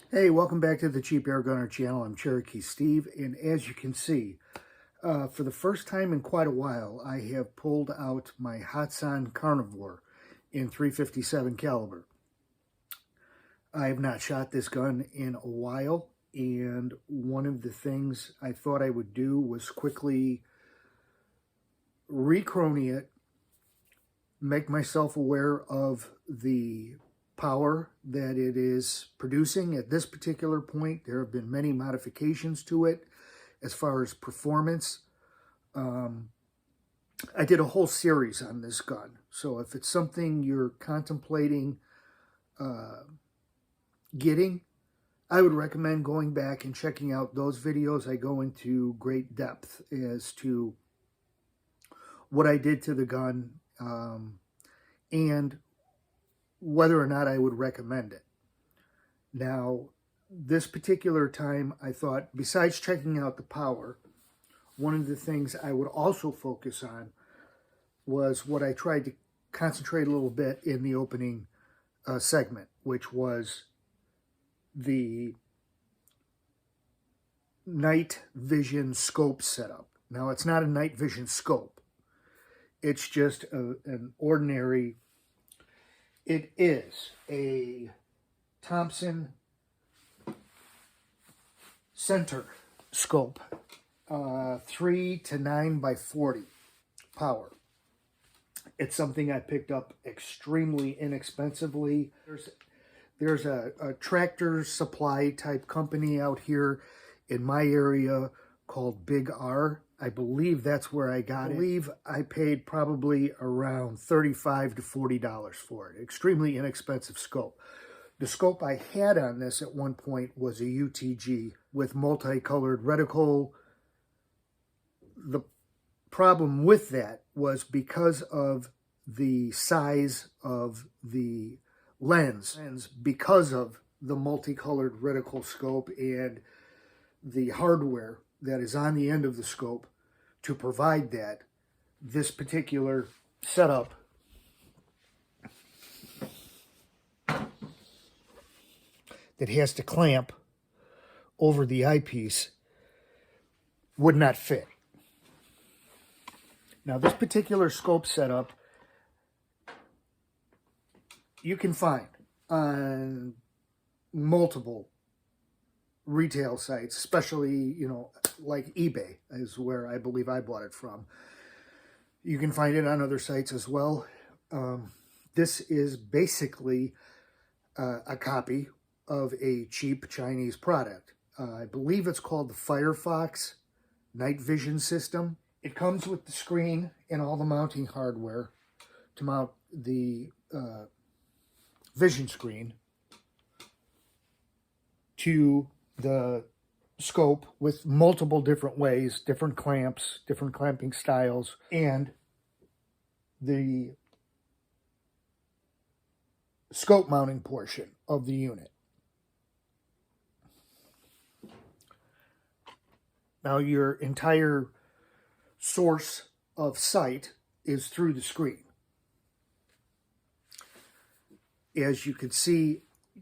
Hey, welcome back to the Cheap Air Gunner channel. I'm Cherokee Steve, and as you can see, for the first time in quite a while, I have pulled out my Hatsan Carnivore in .357 caliber. I have not shot this gun in a while, and one of the things I thought I would do was quickly re-chrony it, make myself aware of the power that it is producing at this particular point. There have been many modifications to it as far as performance. I did a whole series on this gun, so if it's something you're contemplating getting, I would recommend going back and checking out those videos. I go into great depth as to what I did to the gun and whether or not I would recommend it. Now, this particular time, I thought, besides checking out the power, one of the things I would also focus on was what I tried to concentrate a little bit in the opening segment, which was the night vision scope setup. Now, it's not a night vision scope. It's just an ordinary... It is a Thompson center scope, 3 to 9 by 40 power. It's something I picked up extremely inexpensively. There's a tractor supply type company out here in my area called Big R. I believe that's where I got it. I believe I paid probably around $35 to $40 for it. Extremely inexpensive scope. The scope I had on this at one point was a UTG with multicolored reticle. The problem with that was because of the size of the lens, because of the multicolored reticle scope and the hardware that is on the end of the scope to provide that, this particular setup that has to clamp over the eyepiece would not fit. Now, this particular scope setup you can find on multiple retail sites, especially, like eBay is where I believe I bought it from. You can find it on other sites as well. This is basically a copy of a cheap Chinese product. I believe it's called the Firefox Night Vision System. It comes with the screen and all the mounting hardware to mount the vision screen to the scope with multiple different ways, different clamps, different clamping styles, and the scope mounting portion of the unit. Now, your entire source of sight is through the screen. As you can see,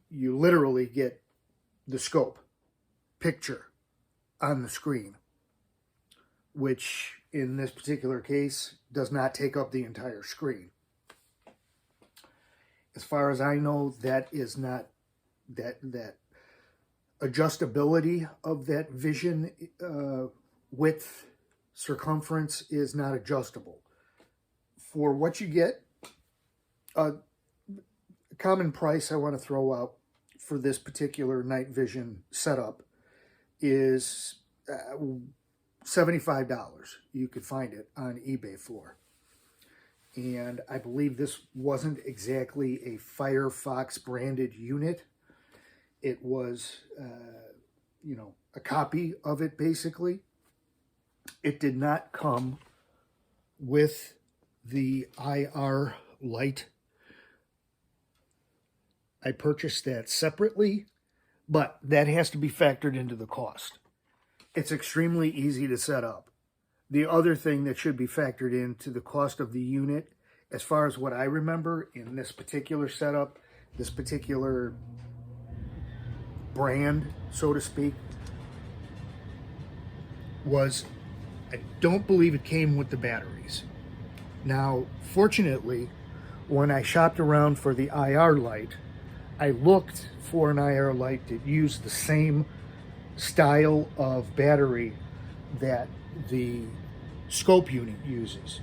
you literally get the scope picture on the screen, which in this particular case does not take up the entire screen. As far as I know, that is not, that adjustability of that vision width, circumference is not adjustable. For what you get, a common price I want to throw out for this particular night vision setup is $75. You could find it on eBay for. And I believe this wasn't exactly a Firefox branded unit. It was, a copy of it, basically. It did not come with the IR light. I purchased that separately, but that has to be factored into the cost. It's extremely easy to set up. The other thing that should be factored into the cost of the unit, as far as what I remember in this particular setup, this particular brand, so to speak, was I don't believe it came with the batteries. Now, fortunately, when I shopped around for the IR light, I looked for an IR light that used the same style of battery that the scope unit uses.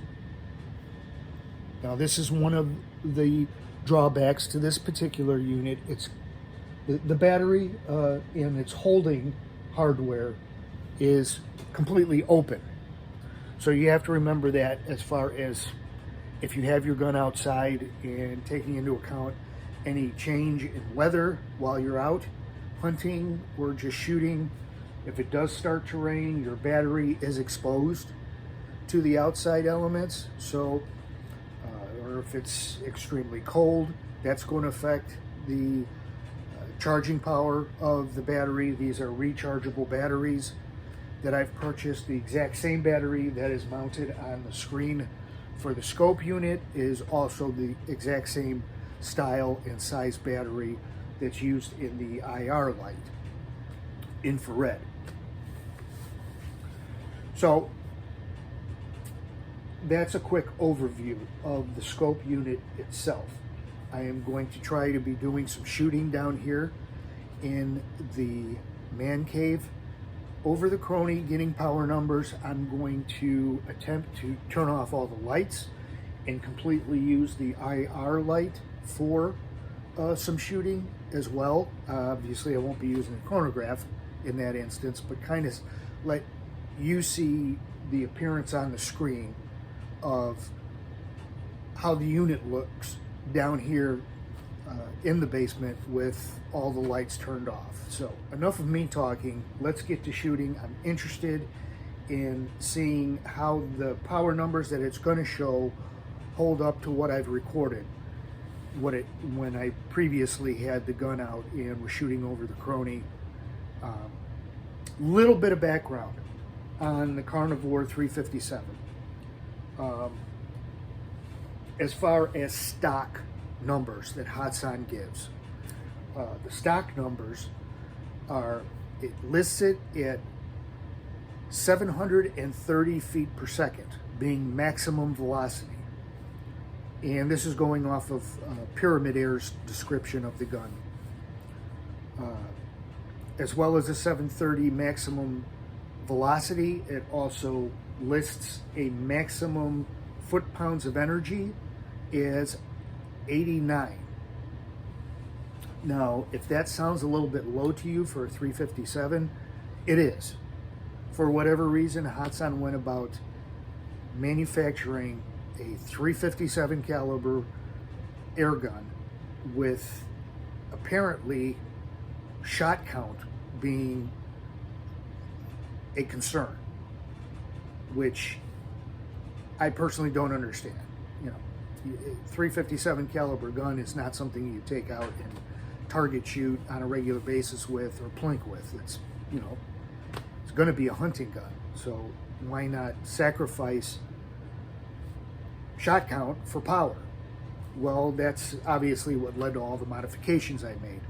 Now, this is one of the drawbacks to this particular unit. It's the battery in its holding hardware is completely open. So you have to remember that as far as if you have your gun outside and taking into account any change in weather while you're out hunting or just shooting. If it does start to rain, your battery is exposed to the outside elements. So, or if it's extremely cold, that's going to affect the charging power of the battery. These are rechargeable batteries that I've purchased. The exact same battery that is mounted on the screen for the scope unit is also the exact same style and size battery that's used in the IR light, infrared. So that's a quick overview of the scope unit itself. I am going to try to be doing some shooting down here in the man cave. Over the crony, getting power numbers, I'm going to attempt to turn off all the lights and completely use the IR light for some shooting as well. Obviously, I won't be using a chronograph in that instance, but kind of let you see the appearance on the screen of how the unit looks down here in the basement with all the lights turned off. So enough of me talking, let's get to shooting. I'm interested in seeing how the power numbers that it's going to show hold up to what I've recorded when I previously had the gun out and was shooting over the crony. Little bit of background on the Carnivore.357. As far as stock numbers that Hatsan gives, the stock numbers are, it lists it at 730 feet per second being maximum velocity. And this is going off of Pyramid Air's description of the gun. As well as the 730 maximum velocity, it also lists a maximum foot-pounds of energy is 89. Now, if that sounds a little bit low to you for a 357, it is. For whatever reason, Hatsan went about manufacturing a 357 caliber air gun with apparently shot count being a concern, which I personally don't understand. You know, 357 caliber gun is not something you take out and target shoot on a regular basis with or plink with. It's, you know, it's going to be a hunting gun, so why not sacrifice shot count for power? Well, that's obviously what led to all the modifications I made.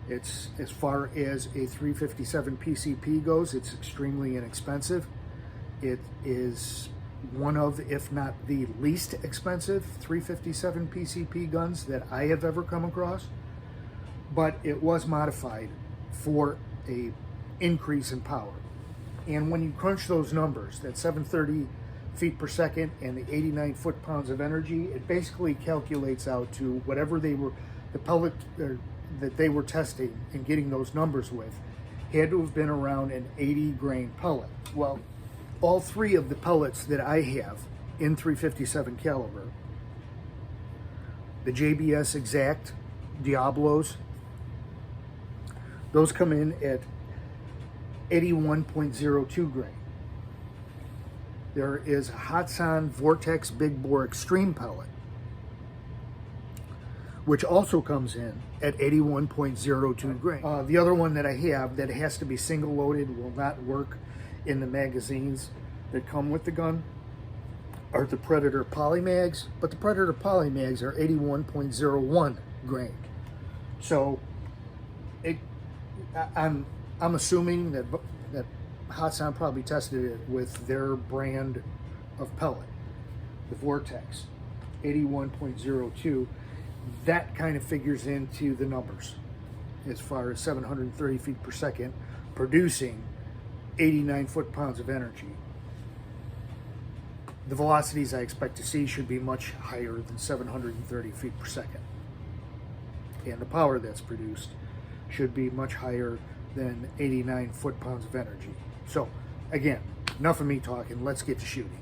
It's, as far as a 357 PCP goes, it's extremely inexpensive. It is one of, if not the least expensive 357 PCP guns that I have ever come across, but it was modified for a increase in power. And when you crunch those numbers, that 730 feet per second and the 89 foot-pounds of energy, it basically calculates out to whatever they were, the pellet that they were testing and getting those numbers with had to have been around an 80 grain pellet. Well, all three of the pellets that I have in 357 caliber, the JBS Exact Diablos, those come in at 81.02 grain. There is a Hatsan Vortex Big Bore Extreme pellet, which also comes in at 81.02 grain. The other one that I have that has to be single loaded, will not work in the magazines that come with the gun, are the Predator Polymags, but the Predator Polymags are 81.01 grain. So I'm assuming that Hatsan probably tested it with their brand of pellet, the Vortex 81.02. That kind of figures into the numbers as far as 730 feet per second, producing 89 foot-pounds of energy. The velocities I expect to see should be much higher than 730 feet per second. And the power that's produced should be much higher than 89 foot-pounds of energy. So, again, enough of me talking. Let's get to shooting.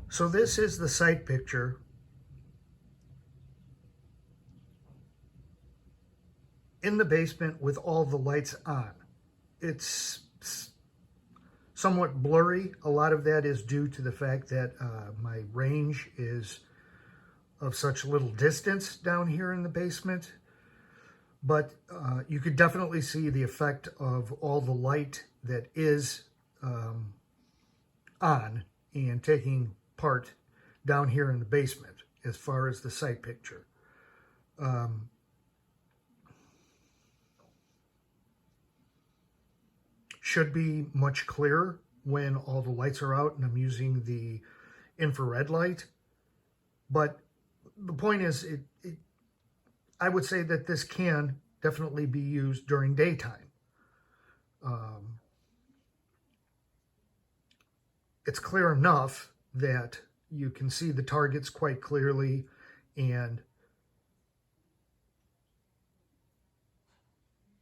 So this is the sight picture in the basement with all the lights on. It's somewhat blurry. A lot of that is due to the fact that my range is of such little distance down here in the basement. But you could definitely see the effect of all the light that is on and taking part down here in the basement as far as the sight picture. Should be much clearer when all the lights are out and I'm using the infrared light. But the point is, I would say that this can definitely be used during daytime. It's clear enough that you can see the targets quite clearly, and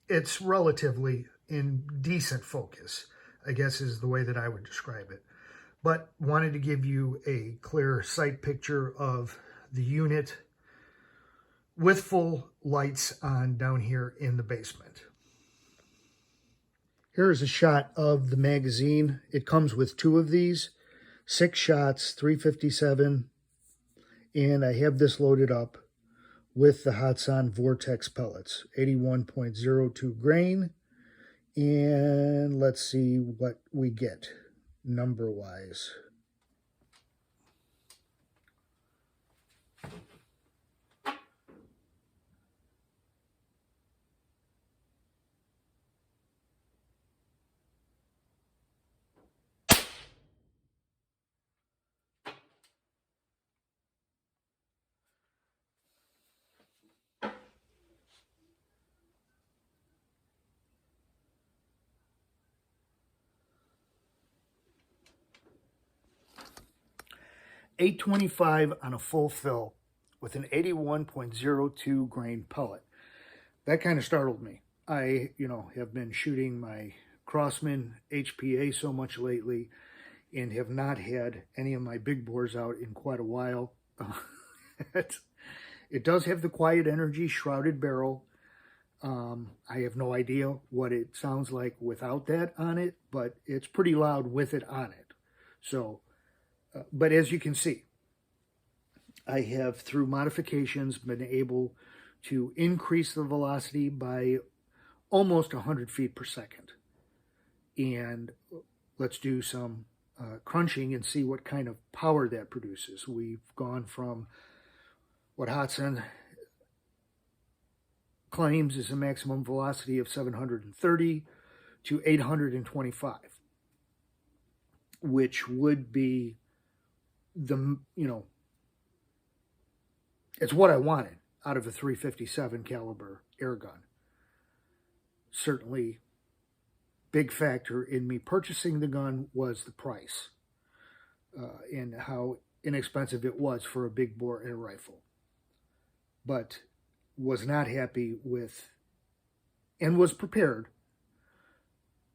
it's relatively in decent focus, I guess is the way that I would describe it. But wanted to give you a clear sight picture of the unit with full lights on down here in the basement. Here's a shot of the magazine. It comes with 2 of these, 6 shots, 357, and I have this loaded up with the Hatsan Vortex pellets, 81.02 grain, and let's see what we get number-wise. $8.25 on a full fill with an 81.02 grain pellet. That kind of startled me. I, have been shooting my Crossman HPA so much lately and have not had any of my big bores out in quite a while. It does have the quiet energy shrouded barrel. I have no idea what it sounds like without that on it, but it's pretty loud with it on it. So, but as you can see, I have, through modifications, been able to increase the velocity by almost 100 feet per second. And let's do some crunching and see what kind of power that produces. We've gone from what Hatsan claims is a maximum velocity of 730 to 825, which would be it's what I wanted out of a 357 caliber air gun. Certainly, big factor in me purchasing the gun was the price and how inexpensive it was for a big bore air rifle. But was not happy with, and was prepared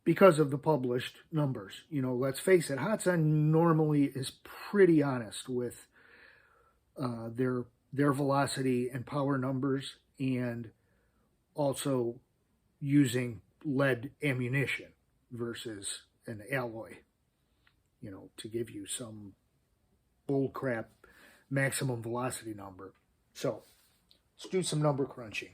because of the published numbers. Let's face it, Hatsan normally is pretty honest with their velocity and power numbers, and also using lead ammunition versus an alloy, to give you some bullcrap maximum velocity number. So let's do some number crunching.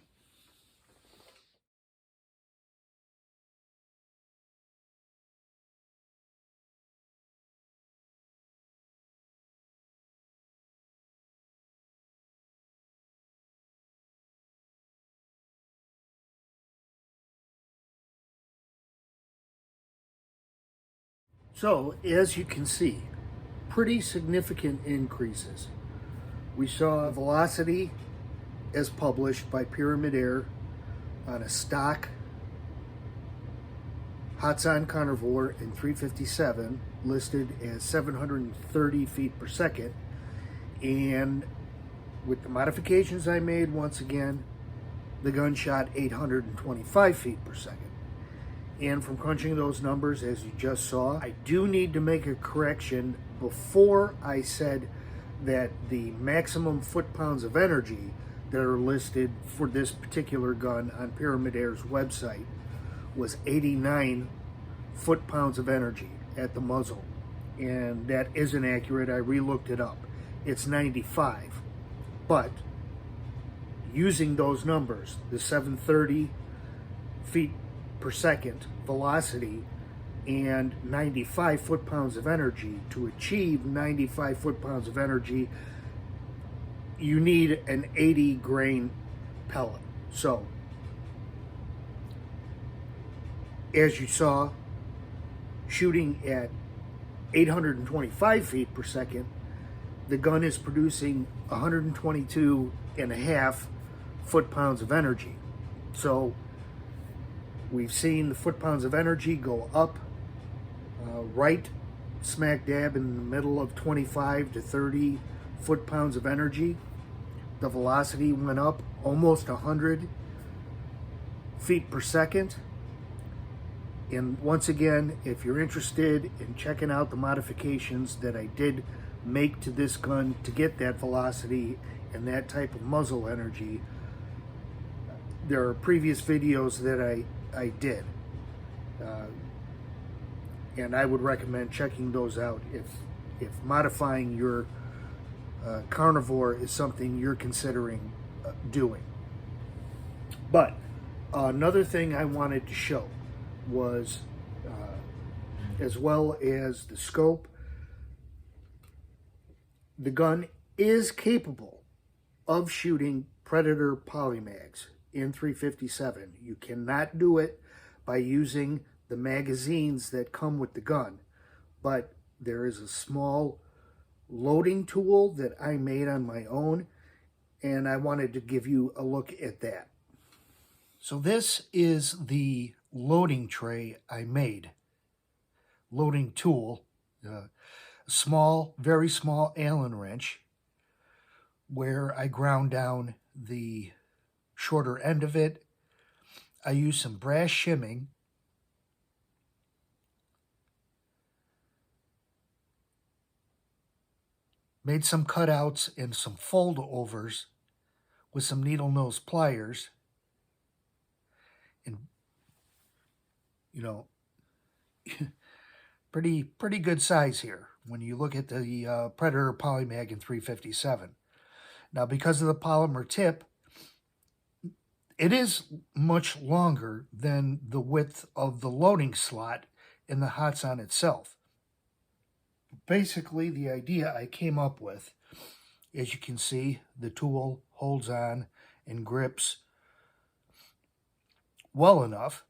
So, as you can see, pretty significant increases. We saw velocity as published by Pyramid Air on a stock Hatsan Carnivore in 357 listed as 730 feet per second, and with the modifications I made, once again, the gun shot 825 feet per second. And from crunching those numbers, as you just saw, I do need to make a correction. Before I said that the maximum foot-pounds of energy that are listed for this particular gun on Pyramid Air's website was 89 foot-pounds of energy at the muzzle. And that isn't accurate. I re-looked it up. It's 95. But using those numbers, the 730 feet per second velocity and 95 foot-pounds of energy, to achieve 95 foot-pounds of energy, you need an 80 grain pellet. So, as you saw, shooting at 825 feet per second, the gun is producing 122 and a half foot-pounds of energy. So we've seen the foot-pounds of energy go up, right smack dab in the middle of 25 to 30 foot-pounds of energy. The velocity went up almost 100 feet per second. And once again, if you're interested in checking out the modifications that I did make to this gun to get that velocity and that type of muzzle energy, there are previous videos that I did. And I would recommend checking those out if modifying your Carnivore is something you're considering doing. But another thing I wanted to show was, as well as the scope, the gun is capable of shooting Predator polymags in 357. You cannot do it by using the magazines that come with the gun, but there is a small loading tool that I made on my own, and I wanted to give you a look at that. So this is the loading tray I made. Loading tool, small, very small Allen wrench, where I ground down the shorter end of it. I used some brass shimming, made some cutouts and some fold-overs with some needle nose pliers, and pretty good size here when you look at the Predator Polymag in 357. Now, because of the polymer tip, it is much longer than the width of the loading slot in the Hatsan itself. Basically, the idea I came up with, as you can see, the tool holds on and grips well enough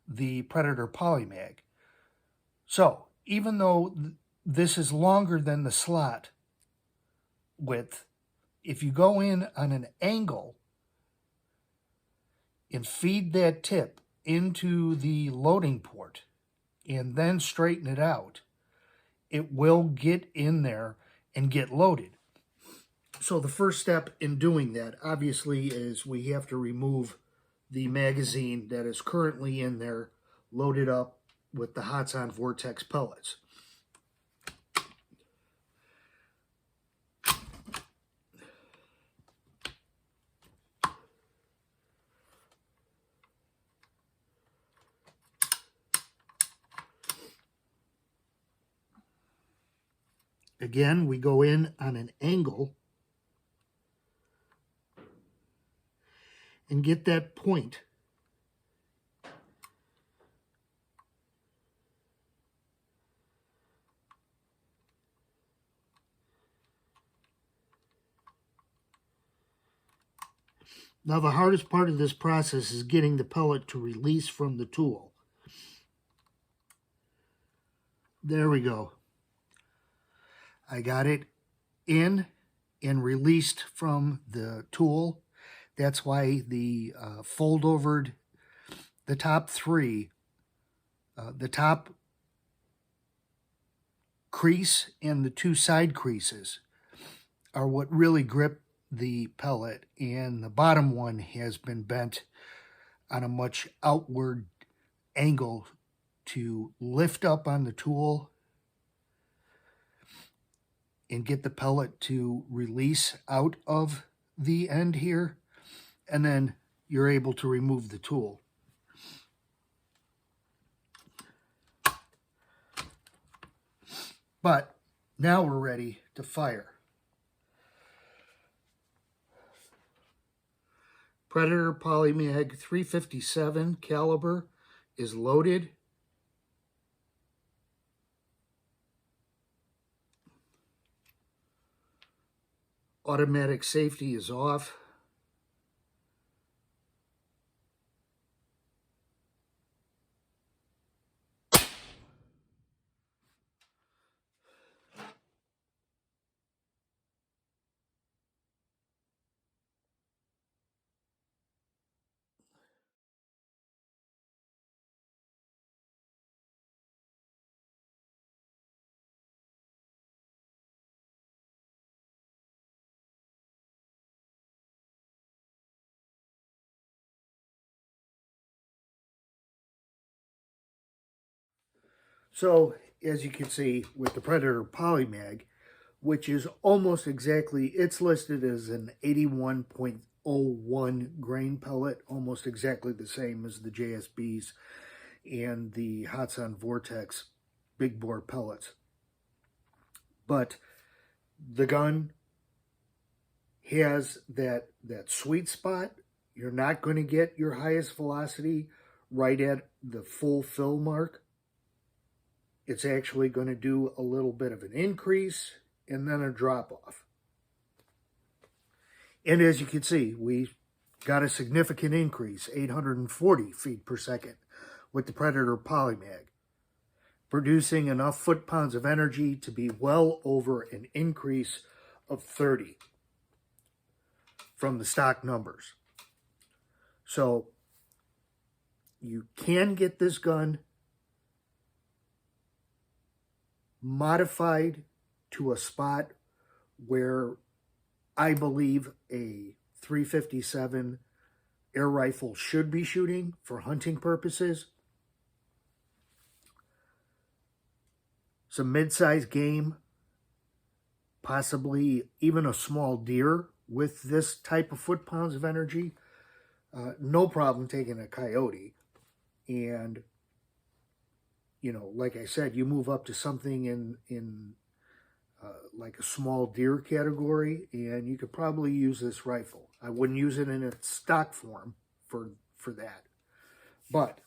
the Predator Polymag. So, even though this is longer than the slot width, if you go in on an angle and feed that tip into the loading port and then straighten it out, it will get in there and get loaded. So the first step in doing that, obviously, is we have to remove the magazine that is currently in there, loaded up with the Hatsan Vortex pellets. Again, we go in on an angle and get that point. Now, the hardest part of this process is getting the pellet to release from the tool. There we go. I got it in and released from the tool. That's why the fold overed, the top three, the top crease and the two side creases are what really grip the pellet, and the bottom one has been bent on a much outward angle to lift up on the tool and get the pellet to release out of the end here, and then you're able to remove the tool. But now we're ready to fire. Predator Polymag 357 caliber is loaded. Automatic safety is off. So, as you can see with the Predator Polymag, which is almost exactly, it's listed as an 81.01 grain pellet, almost exactly the same as the JSBs and the Hatsan Vortex big bore pellets. But the gun has that sweet spot. You're not going to get your highest velocity right at the full fill mark. It's actually going to do a little bit of an increase and then a drop off. And as you can see, we got a significant increase, 840 feet per second with the Predator Polymag, producing enough foot-pounds of energy to be well over an increase of 30 from the stock numbers. So you can get this gun modified to a spot where I believe a 357 air rifle should be shooting for hunting purposes. Some mid-sized game, possibly even a small deer with this type of foot-pounds of energy. No problem taking a coyote. And, you know, like I said, you move up to something in like a small deer category, and you could probably use this rifle. I wouldn't use it in its stock form for that. But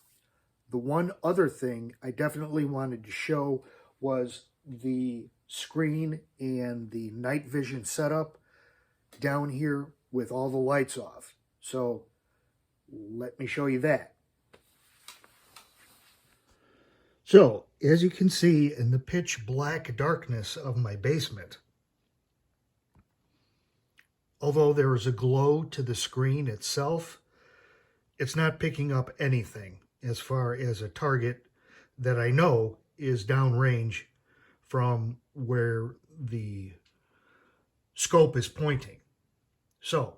the one other thing I definitely wanted to show was the screen and the night vision setup down here with all the lights off. So let me show you that. So, as you can see in the pitch black darkness of my basement, although there is a glow to the screen itself, it's not picking up anything as far as a target that I know is downrange from where the scope is pointing. So,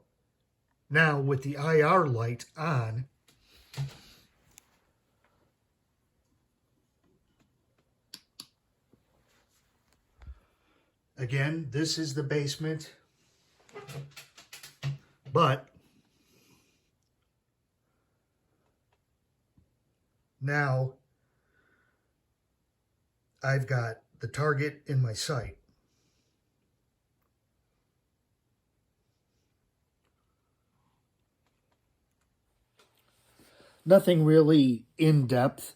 now with the IR light on, again, this is the basement, but now I've got the target in my sight. Nothing really in-depth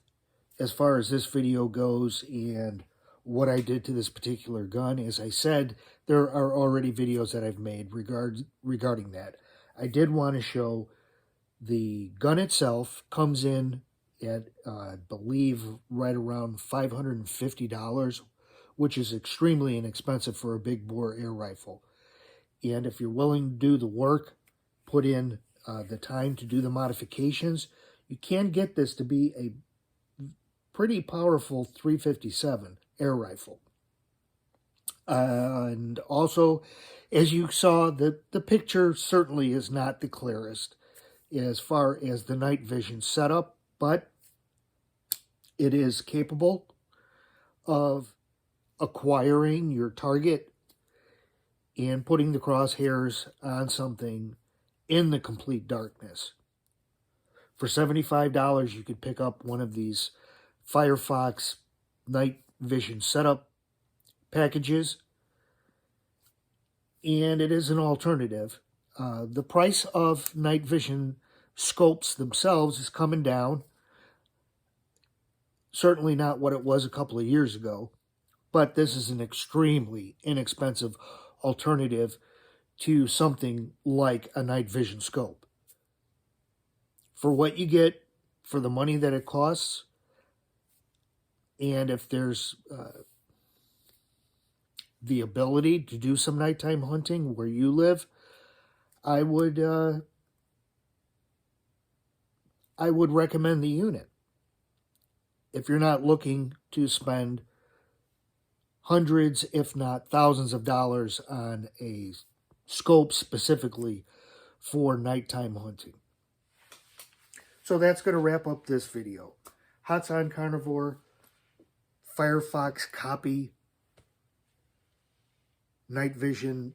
as far as this video goes and what I did to this particular gun. As I said, there are already videos that I've made regarding that. I did want to show the gun itself comes in at, I believe, right around $550, which is extremely inexpensive for a big bore air rifle. And if you're willing to do the work, put in the time to do the modifications, you can get this to be a pretty powerful .357 air rifle. And also, as you saw, the picture certainly is not the clearest as far as the night vision setup, but it is capable of acquiring your target and putting the crosshairs on something in the complete darkness. For $75, you could pick up one of these Firefox night vision setup packages, and it is an alternative. The price of night vision scopes themselves is coming down. Certainly not what it was a couple of years ago, but this is an extremely inexpensive alternative to something like a night vision scope. For what you get, for the money that it costs, and if there's the ability to do some nighttime hunting where you live, I would recommend the unit. If you're not looking to spend hundreds, if not thousands of dollars on a scope specifically for nighttime hunting. So that's going to wrap up this video. Hatsan Carnivore, Firefox copy, night vision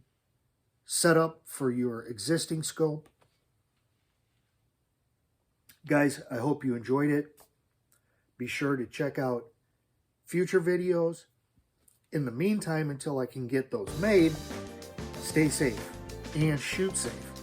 setup for your existing scope. Guys, I hope you enjoyed it. Be sure to check out future videos. In the meantime, until I can get those made, stay safe and shoot safe.